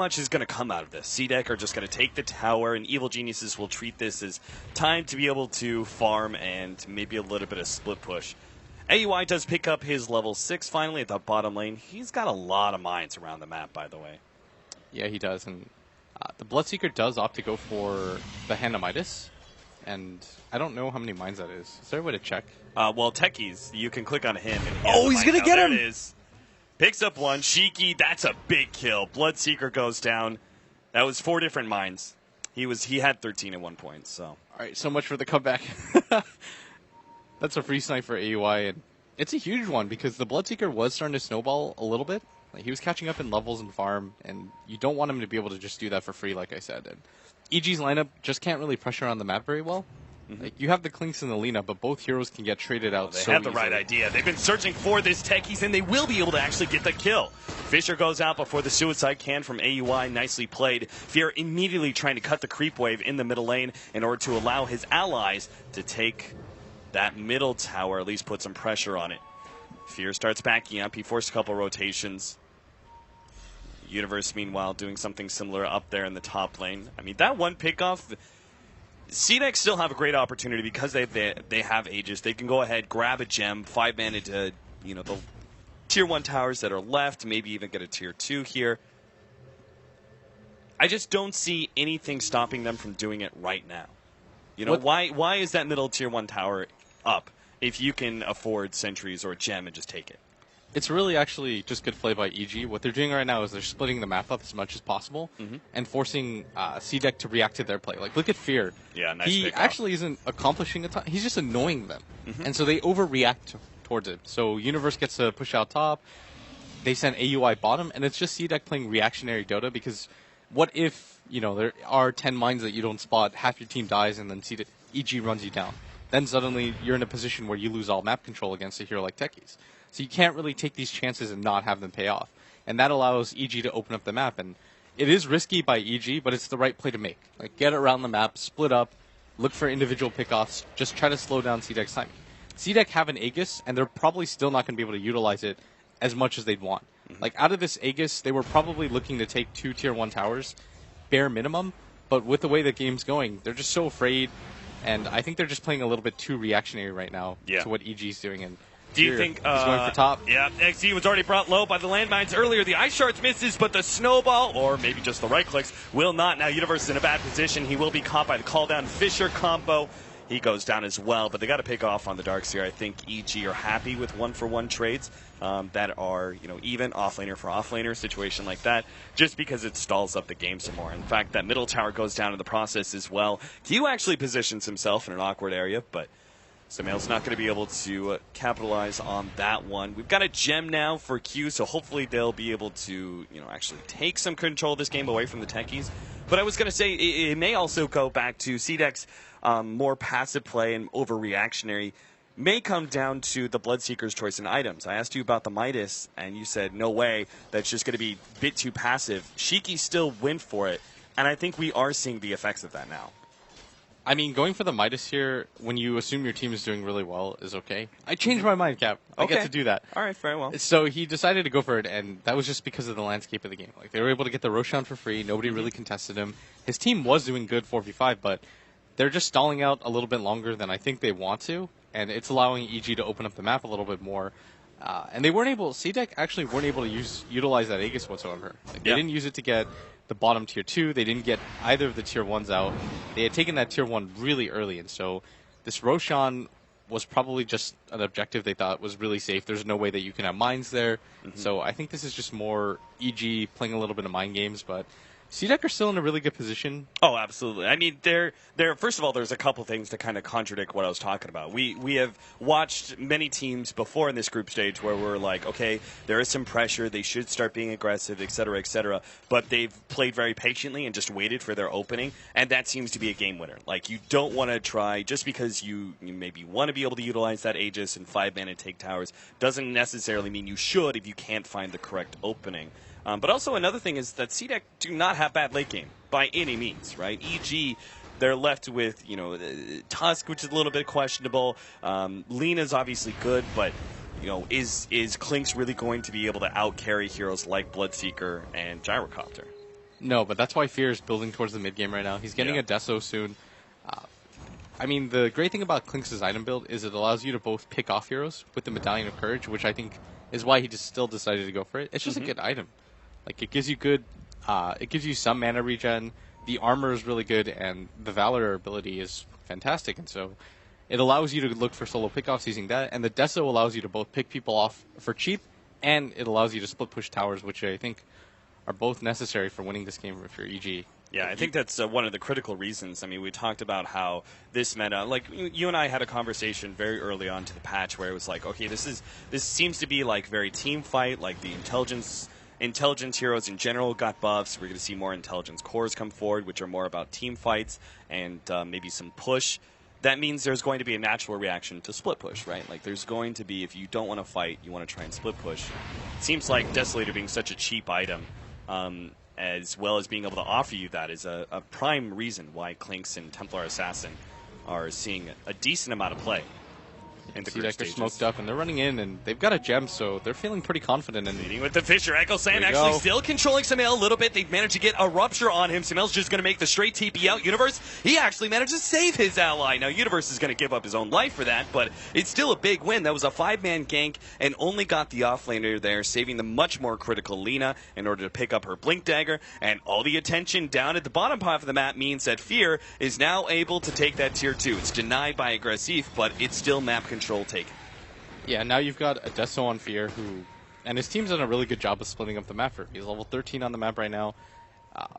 Much is going to come out of this. C-Deck are just going to take the tower, and Evil Geniuses will treat this as time to be able to farm and maybe a little bit of split push. AUI does pick up his level 6 finally at the bottom lane. He's got a lot of mines around the map, by the way. Yeah, he does. And the Bloodseeker does opt to go for the Hand of Midas. And I don't know how many mines that is. Is there a way to check? Well, Techies, you can click on him. And he's going to get him! There it is. Picks up one. Shiki, that's a big kill. Bloodseeker goes down. That was 4 different mines. He had 13 at one point. So. All right, so much for the comeback. That's a free snipe for AUI, and it's a huge one because the Bloodseeker was starting to snowball a little bit. Like, he was catching up in levels and farm, and you don't want him to be able to just do that for free, like I said. And EG's lineup just can't really pressure on the map very well. Like, you have the Clinks and the Lina, but both heroes can get traded out so easily. They have the right idea. They've been searching for this Techies, and they will be able to actually get the kill. Fisher goes out before the suicide can from AUI. Nicely played. Fear immediately trying to cut the creep wave in the middle lane in order to allow his allies to take that middle tower, at least put some pressure on it. Fear starts backing up. He forced a couple rotations. Universe, meanwhile, doing something similar up there in the top lane. I mean, that one pickoff... C-Deck still have a great opportunity because they have Aegis. They can go ahead, grab a gem, 5-mana to the tier 1 towers that are left, maybe even get a tier 2 here. I just don't see anything stopping them from doing it right now. Why is that middle tier 1 tower up if you can afford sentries or a gem and just take it? It's really actually just good play by EG. What they're doing right now is they're splitting the map up as much as possible and forcing C-Deck to react to their play. Like, look at Fear. Yeah, nice He actually isn't accomplishing a ton. He's just annoying them. And so they overreact towards it. So Universe gets to push out top. They send AUI bottom, and it's just C-Deck playing reactionary Dota because what if, there are 10 mines that you don't spot, half your team dies, and then EG runs you down? Then suddenly you're in a position where you lose all map control against a hero like Techies. So you can't really take these chances and not have them pay off. And that allows EG to open up the map. And it is risky by EG, but it's the right play to make. Like, get around the map, split up, look for individual pickoffs, just try to slow down C-Deck's timing. C-Deck have an Aegis, and they're probably still not going to be able to utilize it as much as they'd want. Like, out of this Aegis, they were probably looking to take 2 tier 1 towers, bare minimum. But with the way the game's going, they're just so afraid. And I think they're just playing a little bit too reactionary right now to what EG's doing. And do you think he's going for top? Yeah, XZ was already brought low by the landmines earlier. The Ice Shards misses, but the snowball, or maybe just the right clicks, will not. Now Universe is in a bad position. He will be caught by the call down. Fisher combo. He goes down as well, but they got to pick off on the Darkseer. I think EG are happy with 1-for-1 trades that are, even offlaner for offlaner, situation like that, just because it stalls up the game some more. In fact, that middle tower goes down in the process as well. Q actually positions himself in an awkward area, but Samael's not going to be able to capitalize on that one. We've got a gem now for Q, so hopefully they'll be able to, actually take some control of this game away from the Techies. But I was going to say it may also go back to C-Deck's more passive play and overreactionary may come down to the Bloodseeker's choice in items. I asked you about the Midas, and you said, no way, that's just going to be a bit too passive. Shiki still went for it, and I think we are seeing the effects of that now. I mean, going for the Midas here, when you assume your team is doing really well, is okay. I changed my mind, Cap. I get to do that. All right, very well. So he decided to go for it, and that was just because of the landscape of the game. Like, they were able to get the Roshan for free. Nobody really contested him. His team was doing good 4v5, but they're just stalling out a little bit longer than I think they want to, and it's allowing EG to open up the map a little bit more. And they weren't able, C-Deck actually weren't able to utilize that Aegis whatsoever. Like, they didn't use it to get the bottom tier 2. They didn't get either of the tier 1s out. They had taken that tier 1 really early, and so this Roshan was probably just an objective they thought was really safe. There's no way that you can have mines there. So I think this is just more EG playing a little bit of mind games, but C-Deck are still in a really good position. Oh, absolutely. I mean, first of all, there's a couple things to kind of contradict what I was talking about. We have watched many teams before in this group stage where we're like, okay, there is some pressure, they should start being aggressive, et cetera, but they've played very patiently and just waited for their opening, and that seems to be a game winner. Like, you don't want to try, just because you maybe want to be able to utilize that Aegis and 5-mana take towers, doesn't necessarily mean you should if you can't find the correct opening. But also another thing is that C-Deck do not have bad late game by any means, right? EG, they're left with, Tusk, which is a little bit questionable. Lina's obviously good, but is Clinks really going to be able to out-carry heroes like Bloodseeker and Gyrocopter? No, but that's why Fear is building towards the mid game right now. He's getting a Deso soon. I mean, the great thing about Klinks' item build is it allows you to both pick off heroes with the Medallion of Courage, which I think is why he just still decided to go for it. It's just a good item. Like, it gives you good, it gives you some mana regen, the armor is really good, and the Valor ability is fantastic, and so it allows you to look for solo pickoffs using that, and the Deso allows you to both pick people off for cheap, and it allows you to split push towers, which I think are both necessary for winning this game if you're EG. Yeah, I think that's one of the critical reasons. I mean, we talked about how this meta, like you and I had a conversation very early on to the patch where it was like, okay, this seems to be like very team fight, like the intelligence heroes in general got buffs. We're going to see more intelligence cores come forward, which are more about team fights and maybe some push. That means there's going to be a natural reaction to split push, right? Like there's going to be, if you don't want to fight, you want to try and split push. It seems like Desolator being such a cheap item, as well as being able to offer you that is a prime reason why Klinks and Templar Assassin are seeing a decent amount of play. They're smoked up, and they're running in, and they've got a gem, so they're feeling pretty confident. Leading with the Fisher. Echo Sand actually still controlling Sumail a little bit. They've managed to get a Rupture on him. Sumail's just going to make the straight TP out. Universe, he actually managed to save his ally. Now, Universe is going to give up his own life for that, but it's still a big win. That was a 5-man gank, and only got the offlaner there, saving the much more critical Lina in order to pick up her Blink Dagger, and all the attention down at the bottom half of the map means that Fear is now able to take that tier 2. It's denied by Aggressive, but it's still map control taken. Yeah, now you've got a Deso on Fear, and his team's done a really good job of splitting up the map for him. He's level 13 on the map right now.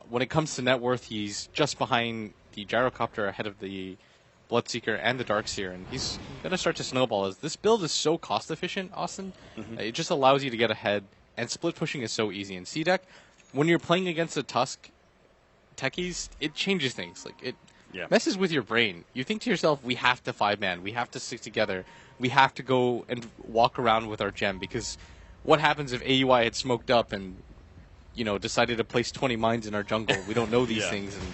When it comes to net worth, he's just behind the Gyrocopter, ahead of the Bloodseeker and the Darkseer, and he's going to start to snowball. As this build is so cost efficient, Austin, it just allows you to get ahead, and split pushing is so easy. In C-Deck, when you're playing against the Tusk techies, it changes things. Like it messes with your brain. You think to yourself, we have to 5-man, we have to stick together. We have to go and walk around with our gem, because what happens if AUI had smoked up and, decided to place 20 mines in our jungle? We don't know these things, and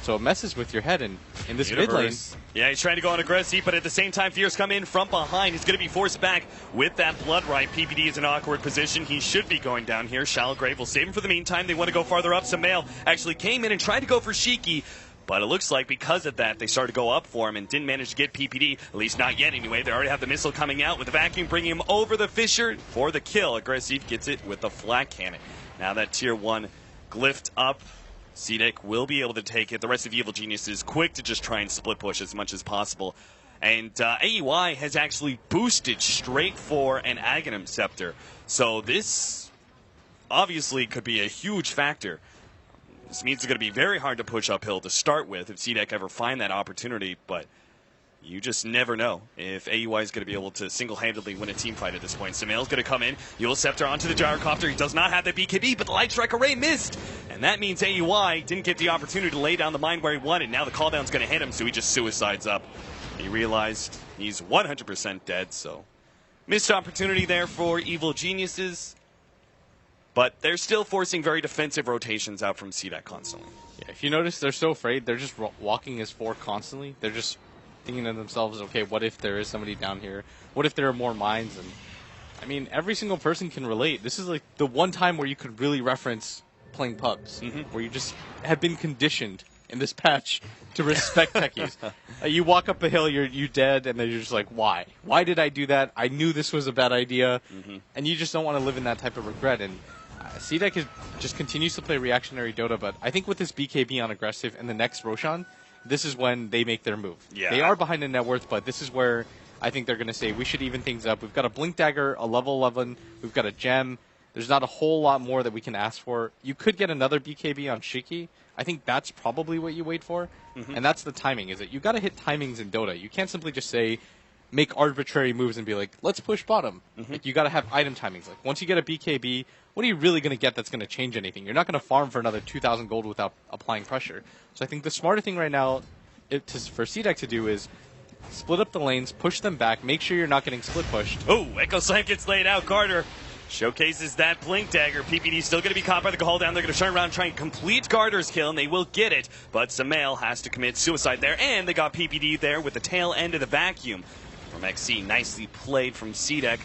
so it messes with your head. And in this mid lane, he's trying to go on aggressive, but at the same time, Fear's come in from behind. He's going to be forced back with that Blood Right. PPD is in an awkward position. He should be going down here. Shallow Grave will save him for the meantime. They want to go farther up. Sumail actually came in and tried to go for Shiki. But it looks like because of that, they started to go up for him and didn't manage to get PPD, at least not yet anyway. They already have the missile coming out with the vacuum, bringing him over the Fisher for the kill. Aggressive gets it with the flat cannon. Now that tier 1 glyphed up, C-Deck will be able to take it. The rest of Evil Genius is quick to just try and split push as much as possible. And AUI has actually boosted straight for an Aghanim Scepter. So this obviously could be a huge factor. This means it's going to be very hard to push uphill to start with if C-Deck ever find that opportunity, but you just never know if AUI is going to be able to single-handedly win a team fight at this point. Sumail's going to come in, Eul Scepter onto the Gyrocopter. He does not have the BKB, but the Light Strike Array missed. And that means AUI didn't get the opportunity to lay down the mine where he wanted. Now the calldown's going to hit him, so he just suicides up. He realized he's 100% dead, so missed opportunity there for Evil Geniuses. But they're still forcing very defensive rotations out from C-Deck constantly. Yeah, if you notice, they're so afraid. They're just walking as 4 constantly. They're just thinking to themselves, okay, what if there is somebody down here? What if there are more mines? And I mean, every single person can relate. This is like the one time where you could really reference playing pubs, where you just have been conditioned in this patch to respect techies. You walk up a hill, you dead, and then you're just like, why? Why did I do that? I knew this was a bad idea. And you just don't want to live in that type of regret. And C-Deck just continues to play reactionary Dota, but I think with this BKB on aggressive and the next Roshan, this is when they make their move. Yeah. They are behind in net worth, but this is where I think they're going to say, we should even things up. We've got a Blink Dagger, a level 11, we've got a gem. There's not a whole lot more that we can ask for. You could get another BKB on Shiki. I think that's probably what you wait for, and that's the timing, is that you got to hit timings in Dota. You can't simply just say, make arbitrary moves and be like, let's push bottom. Like, you got to have item timings. Like, once you get a BKB, what are you really going to get that's going to change anything? You're not going to farm for another 2,000 gold without applying pressure. So I think the smarter thing right now for C-Deck to do is split up the lanes, push them back, make sure you're not getting split pushed. Oh, Echo Slam gets laid out. Garter showcases that Blink Dagger. PPD still going to be caught by the call down. They're going to turn around and try and complete Garter's kill, and they will get it. But Sumail has to commit suicide there, and they got PPD there with the tail end of the vacuum from XC. Nicely played from C-Deck.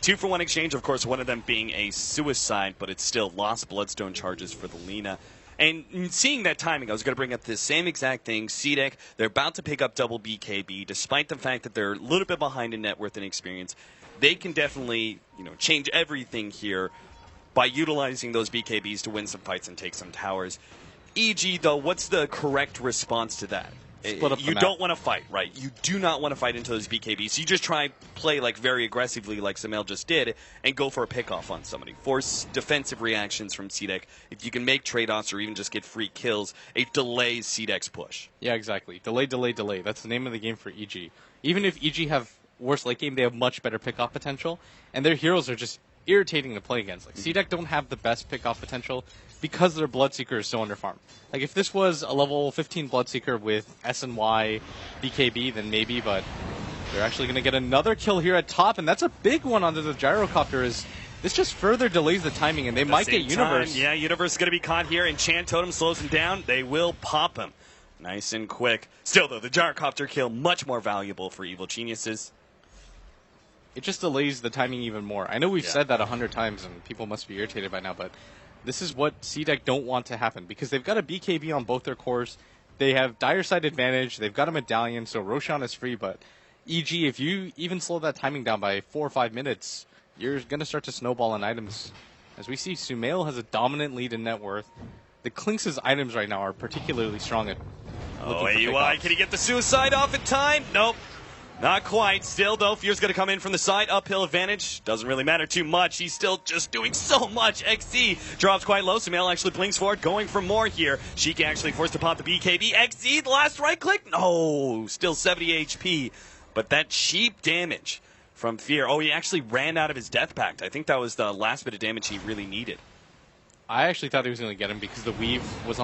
2-for-1 exchange, of course, one of them being a suicide, but it's still lost Bloodstone charges for the Lina. And seeing that timing, I was going to bring up the same exact thing. CDEC, they're about to pick up double BKB, despite the fact that they're a little bit behind in net worth and experience. They can definitely, change everything here by utilizing those BKBs to win some fights and take some towers. EG, though, what's the correct response to that? Split up the You map. don't want to fight, right? You do not want to fight into those BKBs. You just try play very aggressively like Samel just did and go for a pickoff on somebody. Force defensive reactions from CDEC. If you can make trade-offs or even just get free kills, it delays CDEC's push. Yeah, exactly. Delay, delay, delay. That's the name of the game for EG. Even if EG have worse late game, they have much better pickoff potential, and their heroes are just irritating to play against. Like, CDEC don't have the best pickoff potential because their Bloodseeker is so underfarmed. Like, if this was a level 15 Bloodseeker with SNY BKB, then maybe, but they're actually going to get another kill here at top, and that's a big one onto the Gyrocopter. This just further delays the timing, and they might get Universe. Yeah, Universe is going to be caught here, and Chan Totem slows him down. They will pop him. Nice and quick. Still, though, the Gyrocopter kill much more valuable for Evil Geniuses. It just delays the timing even more. I know we've said that 100 times, and people must be irritated by now, but this is what CDEC don't want to happen, because they've got a BKB on both their cores. They have dire side advantage. They've got a medallion, so Roshan is free, but EG, if you even slow that timing down by 4 or 5 minutes, you're going to start to snowball on items. As we see, Sumail has a dominant lead in net worth. The Clinks' items right now are particularly strong at AUI, can he get the suicide off in time? Nope. Not quite. Still, though, Fear's going to come in from the side. Uphill advantage. Doesn't really matter too much. He's still just doing so much. XZ drops quite low. Sumail actually blinks forward, going for more here. Sheik actually forced to pop the BKB. XZ, the last right click? No. Still 70 HP. But that cheap damage from Fear. Oh, he actually ran out of his Death Pact. I think that was the last bit of damage he really needed. I actually thought he was going to get him because the weave was on